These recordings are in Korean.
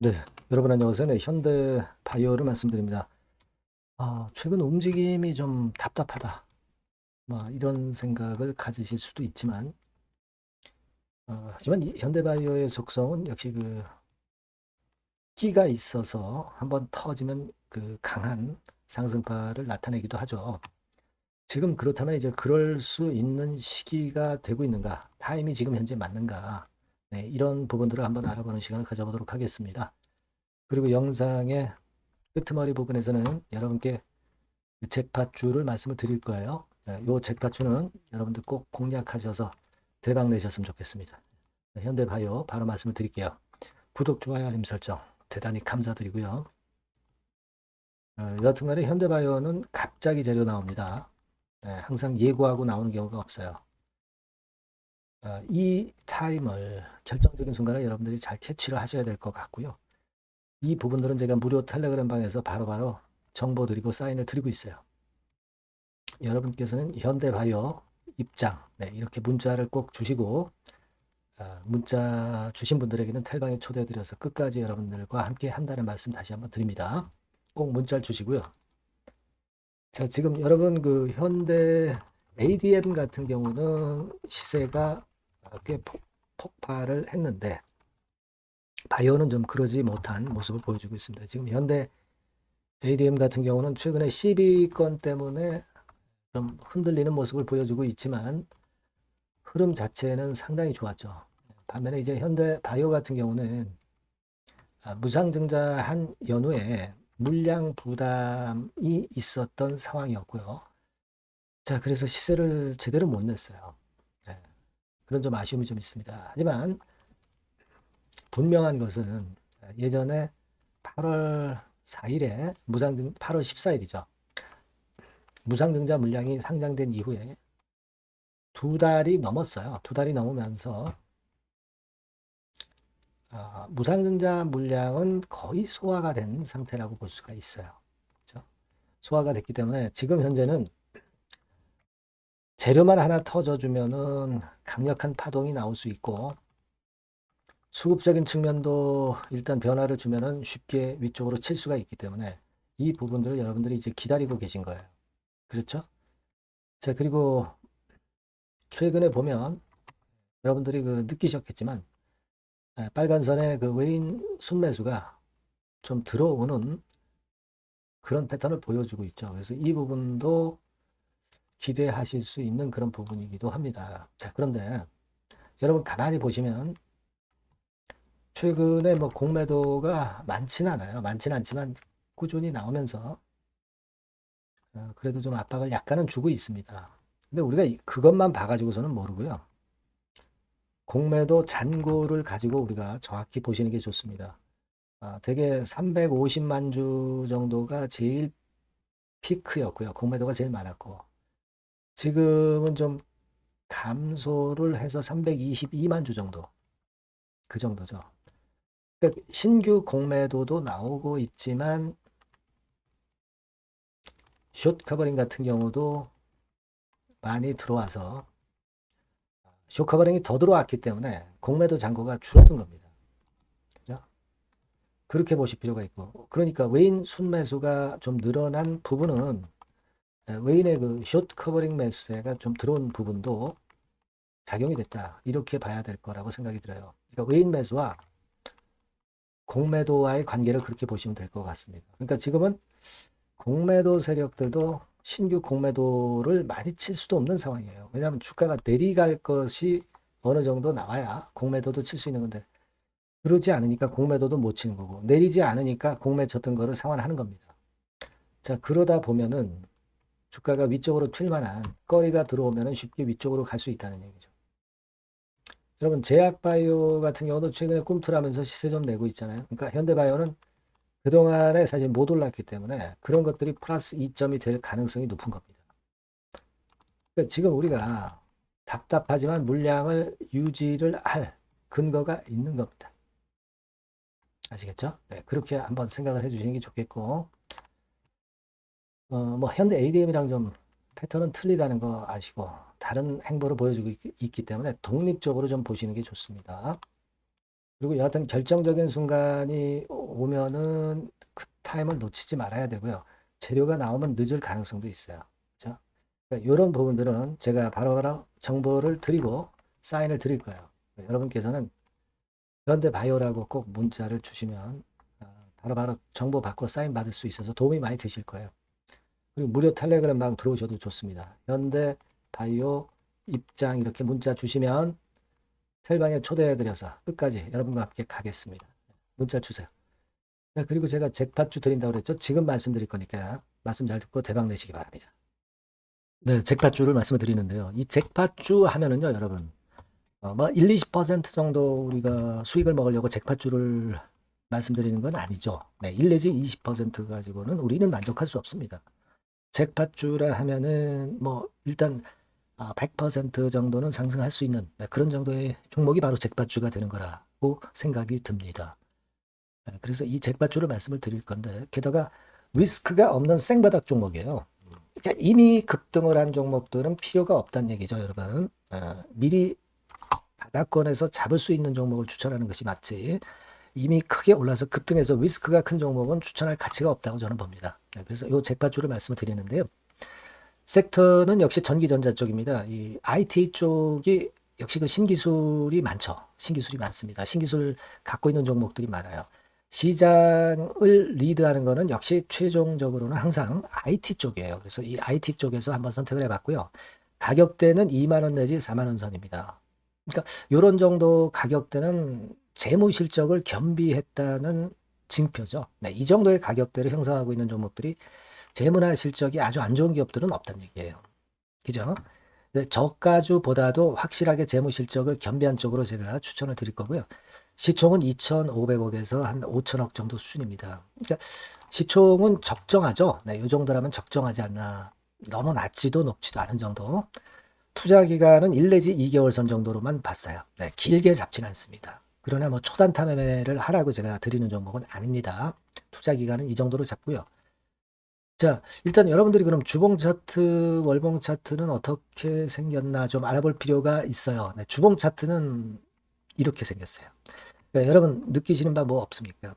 네, 여러분 안녕하세요. 네, 현대 바이오를 말씀드립니다. 최근 움직임이 좀 답답하다. 이런 생각을 가지실 수도 있지만, 하지만 이 현대 바이오의 속성은 역시 그 끼가 있어서 한번 터지면 그 강한 상승파를 나타내기도 하죠. 지금 그렇다면 이제 그럴 수 있는 시기가 되고 있는가? 타임이 지금 현재 맞는가? 네, 이런 부분들을 한번 알아보는 시간을 가져보도록 하겠습니다. 그리고 영상의 끄트머리 부분에서는 여러분께 잭팟주를 말씀을 드릴 거예요. 이 잭팟주는 여러분들 꼭 공략하셔서 대박 내셨으면 좋겠습니다. 현대바이오 바로 말씀을 드릴게요. 구독, 좋아요, 알림 설정 대단히 감사드리고요. 여튼간에 현대바이오는 갑자기 재료 나옵니다. 항상 예고하고 나오는 경우가 없어요. 이 타임을 결정적인 순간에 여러분들이 잘 캐치를 하셔야 될 것 같고요. 이 부분들은 제가 무료 텔레그램 방에서 바로바로 정보 드리고 사인을 드리고 있어요. 여러분께서는 현대바이오 입장, 이렇게 문자를 꼭 주시고, 문자 주신 분들에게는 텔방에 초대드려서 끝까지 여러분들과 함께 한다는 말씀 다시 한번 드립니다. 꼭 문자를 주시고요. 자, 지금 여러분 그 현대 ADM 같은 경우는 시세가 꽤 폭발을 했는데, 바이오는 좀 그러지 못한 모습을 보여주고 있습니다. 지금 현대 ADM 같은 경우는 최근에 CB건 때문에 좀 흔들리는 모습을 보여주고 있지만, 흐름 자체는 상당히 좋았죠. 반면에 이제 현대 바이오 같은 경우는 무상증자 한 연후에 물량 부담이 있었던 상황이었고요. 자, 그래서 시세를 제대로 못 냈어요. 네, 그런 좀 아쉬움이 좀 있습니다. 하지만 분명한 것은 예전에 8월 4일에 8월 14일이죠. 무상증자 물량이 상장된 이후에 두 달이 넘었어요. 두 달이 넘으면서 무상증자 물량은 거의 소화가 된 상태라고 볼 수가 있어요. 그렇죠? 소화가 됐기 때문에 지금 현재는 재료만 하나 터져주면은 강력한 파동이 나올 수 있고, 수급적인 측면도 일단 변화를 주면은 쉽게 위쪽으로 칠 수가 있기 때문에 이 부분들을 여러분들이 이제 기다리고 계신 거예요. 그렇죠? 자, 그리고 최근에 보면 여러분들이 그 느끼셨겠지만, 빨간선의 그 외인 순매수가 좀 들어오는 그런 패턴을 보여주고 있죠. 그래서 이 부분도 기대하실 수 있는 그런 부분이기도 합니다. 자, 그런데 여러분 가만히 보시면 최근에 뭐 공매도가 많지는 않아요. 많지는 않지만 꾸준히 나오면서 그래도 좀 압박을 약간은 주고 있습니다. 근데 우리가 그것만 봐가지고서는 모르고요. 공매도 잔고를 가지고 우리가 정확히 보시는 게 좋습니다. 대개 350만 주 정도가 제일 피크였고요. 공매도가 제일 많았고, 지금은 좀 감소를 해서 322만 주 정도, 그 정도죠. 그러니까 신규 공매도도 나오고 있지만 숏 커버링 같은 경우도 많이 들어와서 숏 커버링이 더 들어왔기 때문에 공매도 잔고가 줄어든 겁니다. 그죠? 그렇게 보실 필요가 있고, 그러니까 외인 순매수가 좀 늘어난 부분은 외인의 그 숏 커버링 매수세가 좀 들어온 부분도 작용이 됐다, 이렇게 봐야 될 거라고 생각이 들어요. 그러니까 외인 매수와 공매도와의 관계를 그렇게 보시면 될 것 같습니다. 그러니까 지금은 공매도 세력들도 신규 공매도를 많이 칠 수도 없는 상황이에요. 왜냐하면 주가가 내려갈 것이 어느 정도 나와야 공매도도 칠 수 있는 건데, 그러지 않으니까 공매도도 못 치는 거고, 내리지 않으니까 공매 쳤던 거를 상환하는 겁니다. 자, 그러다 보면은 주가가 위쪽으로 튈 만한 거리가 들어오면은 쉽게 위쪽으로 갈 수 있다는 얘기죠. 여러분, 제약바이오 같은 경우도 최근에 꿈틀하면서 시세 좀 내고 있잖아요. 그러니까 현대바이오는 그동안에 사실 못 올랐기 때문에 그런 것들이 플러스 2점이 될 가능성이 높은 겁니다. 그러니까 지금 우리가 답답하지만 물량을 유지를 할 근거가 있는 겁니다. 아시겠죠? 네, 그렇게 한번 생각을 해주시는 게 좋겠고, 뭐 현대 ADM이랑 좀 패턴은 틀리다는 거 아시고 다른 행보를 보여주고 있기 때문에 독립적으로 좀 보시는 게 좋습니다. 그리고 여하튼 결정적인 순간이 오면은 그 타임을 놓치지 말아야 되고요. 재료가 나오면 늦을 가능성도 있어요. 그죠? 그러니까 이런 부분들은 제가 바로바로 정보를 드리고 사인을 드릴 거예요. 여러분께서는 현대바이오라고 꼭 문자를 주시면 바로바로 정보 받고 사인 받을 수 있어서 도움이 많이 되실 거예요. 그리고 무료 텔레그램 방 들어오셔도 좋습니다. 현대바이오 입장 이렇게 문자 주시면 텔방에 초대해드려서 끝까지 여러분과 함께 가겠습니다. 문자 주세요. 네, 그리고 제가 잭팟주 드린다고 그랬죠? 지금 말씀드릴 거니까 말씀 잘 듣고 대박 내시기 바랍니다. 네, 잭팟주를 말씀을 드리는데요. 이 잭팟주 하면은요, 여러분. 뭐 1, 20% 정도 우리가 수익을 먹으려고 잭팟주를 말씀드리는 건 아니죠. 네, 1 내지 20% 가지고는 우리는 만족할 수 없습니다. 잭팟주라 하면은 뭐 일단 100% 정도는 상승할 수 있는 그런 정도의 종목이 바로 잭팟주가 되는 거라고 생각이 듭니다. 그래서 이 잭팟주를 말씀을 드릴 건데 게다가 리스크가 없는 생바닥 종목이에요. 그러니까 이미 급등을 한 종목들은 필요가 없다는 얘기죠, 여러분. 미리 바닥권에서 잡을 수 있는 종목을 추천하는 것이 맞지. 이미 크게 올라서 급등해서 리스크가 큰 종목은 추천할 가치가 없다고 저는 봅니다. 그래서 이 잭팟주를 말씀을 드리는데요. 섹터는 역시 전기전자 쪽입니다. 이 IT 쪽이 역시 그 신기술이 많죠. 신기술이 많습니다. 신기술 갖고 있는 종목들이 많아요. 시장을 리드하는 거는 역시 최종적으로는 항상 IT 쪽이에요. 그래서 이 IT 쪽에서 한번 선택을 해봤고요. 가격대는 2만 원 내지 4만 원 선입니다. 그러니까 이런 정도 가격대는 재무 실적을 겸비했다는 징표죠. 네, 이 정도의 가격대를 형성하고 있는 종목들이 재무나 실적이 아주 안 좋은 기업들은 없다는 얘기예요. 그죠? 저가주보다도 확실하게 재무 실적을 겸비한 쪽으로 제가 추천을 드릴 거고요. 시총은 2,500억에서 한 5천억 정도 수준입니다. 그러니까 시총은 적정하죠. 네, 이 정도라면 적정하지 않나. 너무 낮지도 높지도 않은 정도. 투자 기간은 1 내지 2개월 선 정도로만 봤어요. 네, 길게 잡지는 않습니다. 그러나 뭐 초단타 매매를 하라고 제가 드리는 종목은 아닙니다. 투자 기간은 이 정도로 잡고요. 자, 일단 여러분들이 그럼 주봉 차트, 월봉 차트는 어떻게 생겼나 좀 알아볼 필요가 있어요. 네, 주봉 차트는 이렇게 생겼어요. 네, 여러분 느끼시는 바 뭐 없습니까?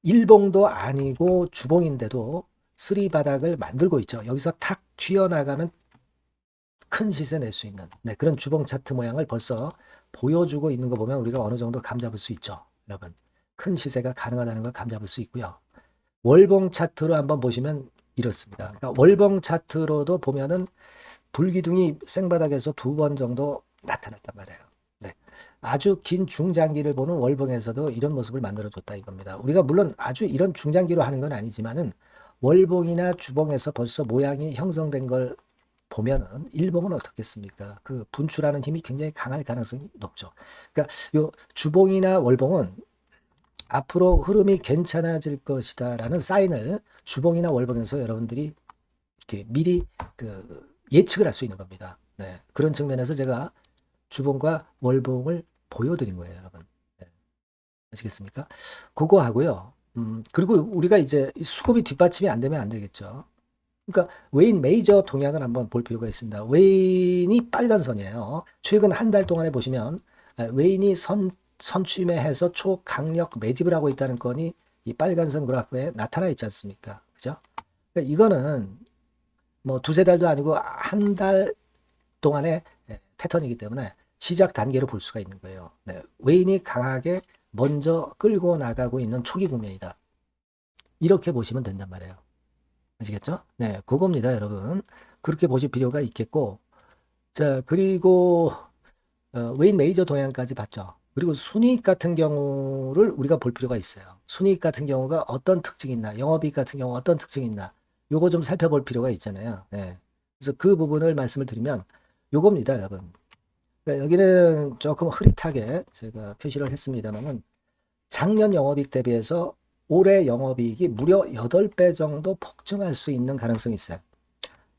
일봉도 아니고 주봉인데도 쓰리 바닥을 만들고 있죠. 여기서 탁 튀어나가면 큰 시세 낼 수 있는 그런 주봉 차트 모양을 벌써 보여주고 있는 거 보면 우리가 어느 정도 감잡을 수 있죠. 여러분 큰 시세가 가능하다는 걸 감잡을 수 있고요. 월봉 차트로 한번 보시면 이렇습니다. 그러니까 월봉 차트로도 보면은 불기둥이 생바닥에서 2번 정도 나타났단 말이에요. 네. 아주 긴 중장기를 보는 월봉에서도 이런 모습을 만들어줬다 이겁니다. 우리가 물론 아주 이런 중장기로 하는 건 아니지만은 월봉이나 주봉에서 벌써 모양이 형성된 걸 보면은 일봉은 어떻겠습니까? 그 분출하는 힘이 굉장히 강할 가능성이 높죠. 그러니까 요 주봉이나 월봉은 앞으로 흐름이 괜찮아질 것이다라는 사인을 주봉이나 월봉에서 여러분들이 이렇게 미리 그 예측을 할 수 있는 겁니다. 네. 그런 측면에서 제가 주봉과 월봉을 보여드린 거예요, 여러분. 네. 아시겠습니까? 그거 하고요. 그리고 우리가 이제 수급이 뒷받침이 안 되면 안 되겠죠. 그러니까 웨인 메이저 동향을 한번 볼 필요가 있습니다. 웨인이 빨간 선이에요. 최근 한 달 동안에 보시면 웨인이 선취매해서 초강력 매집을 하고 있다는 건이 이 빨간 선 그래프에 나타나 있지 않습니까? 그죠? 그러니까 이거는 뭐 두세 달도 아니고 한 달 동안의 패턴이기 때문에 시작 단계로 볼 수가 있는 거예요. 네, 웨인이 강하게 먼저 끌고 나가고 있는 초기 국면이다. 이렇게 보시면 된단 말이에요. 아시겠죠? 네, 그겁니다, 여러분. 그렇게 보실 필요가 있겠고, 자, 그리고 웨인 메이저 동향까지 봤죠. 그리고 순이익 같은 경우를 우리가 볼 필요가 있어요. 순이익 같은 경우가 어떤 특징이 있나, 영업이익 같은 경우 어떤 특징이 있나, 요거 좀 살펴볼 필요가 있잖아요. 네. 그래서 그 부분을 말씀을 드리면 요겁니다, 여러분. 그러니까 여기는 조금 흐릿하게 제가 표시를 했습니다만은 작년 영업이익 대비해서 올해 영업이익이 무려 8배 정도 폭증할 수 있는 가능성이 있어요.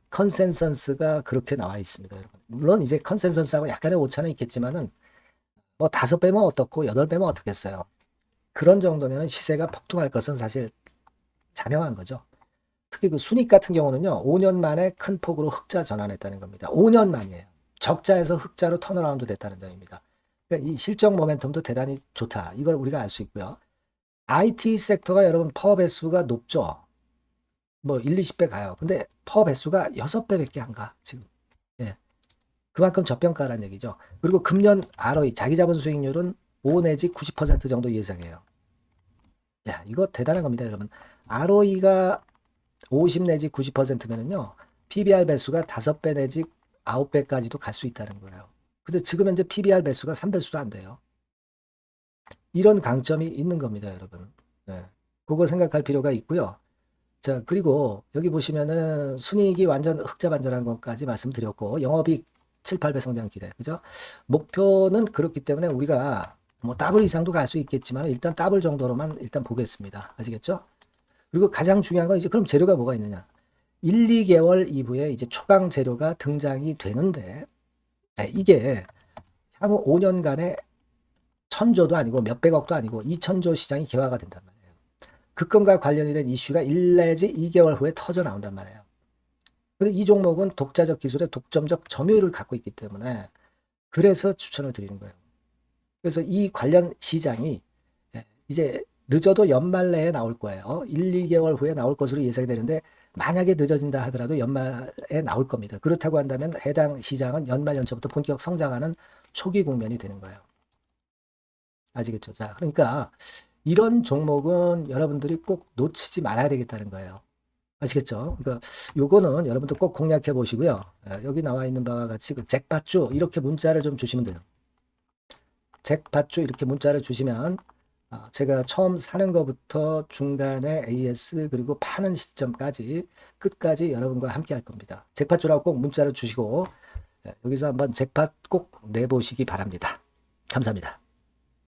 컨센서스가 그렇게 나와 있습니다, 여러분. 물론 이제 컨센서스하고 약간의 오차는 있겠지만은 뭐 5배면 어떻고 8배면 어떻겠어요. 그런 정도면 시세가 폭등할 것은 사실 자명한 거죠. 특히 그 순익 같은 경우는요, 5년 만에 큰 폭으로 흑자 전환했다는 겁니다. 5년 만이에요. 적자에서 흑자로 턴어라운드 됐다는 점입니다. 그러니까 이 실적 모멘텀도 대단히 좋다. 이걸 우리가 알 수 있고요. IT 섹터가 여러분 퍼 배수가 높죠. 뭐 1, 20배 가요. 근데 퍼 배수가 6배밖에 안 가, 지금. 예. 그만큼 저평가라는 얘기죠. 그리고 금년 ROE, 자기 자본 수익률은 5 내지 90% 정도 예상해요. 야, 이거 대단한 겁니다, 여러분. ROE가 50 내지 90%면은요, PBR 배수가 5배 내지 9배까지도 갈 수 있다는 거예요. 근데 지금 현재 PBR 배수가 3배수도 안 돼요. 이런 강점이 있는 겁니다, 여러분. 네. 그거 생각할 필요가 있고요. 자, 그리고 여기 보시면은 순이익이 완전 흑자반전한 것까지 말씀드렸고, 영업이익 7, 8배 성장 기대. 그죠? 목표는 그렇기 때문에 우리가 뭐 더블 이상도 갈 수 있겠지만 일단 더블 정도로만 일단 보겠습니다. 아시겠죠? 그리고 가장 중요한 건 이제 그럼 재료가 뭐가 있느냐? 1, 2개월 이후에 이제 초강 재료가 등장이 되는데, 이게 향후 5년간에 1000조도 아니고 몇백억도 아니고 2000조 시장이 개화가 된단 말이에요. 그 건과 관련이 된 이슈가 1 내지 2개월 후에 터져 나온단 말이에요. 근데 이 종목은 독자적 기술의 독점적 점유율을 갖고 있기 때문에 그래서 추천을 드리는 거예요. 그래서 이 관련 시장이 이제 늦어도 연말 내에 나올 거예요. 1, 2개월 후에 나올 것으로 예상이 되는데 만약에 늦어진다 하더라도 연말에 나올 겁니다. 그렇다고 한다면 해당 시장은 연말 연초부터 본격 성장하는 초기 국면이 되는 거예요. 아시겠죠? 자, 그러니까 이런 종목은 여러분들이 꼭 놓치지 말아야 되겠다는 거예요. 아시겠죠? 그러니까 요거는 여러분들 꼭 공략해 보시고요. 여기 나와 있는 바와 같이 그 잭팟주 이렇게 문자를 좀 주시면 돼요. 잭팟주 이렇게 문자를 주시면 제가 처음 사는 것부터 중간에 AS 그리고 파는 시점까지 끝까지 여러분과 함께 할 겁니다. 잭팟주라고 꼭 문자를 주시고 여기서 한번 잭팟 꼭 내보시기 바랍니다. 감사합니다.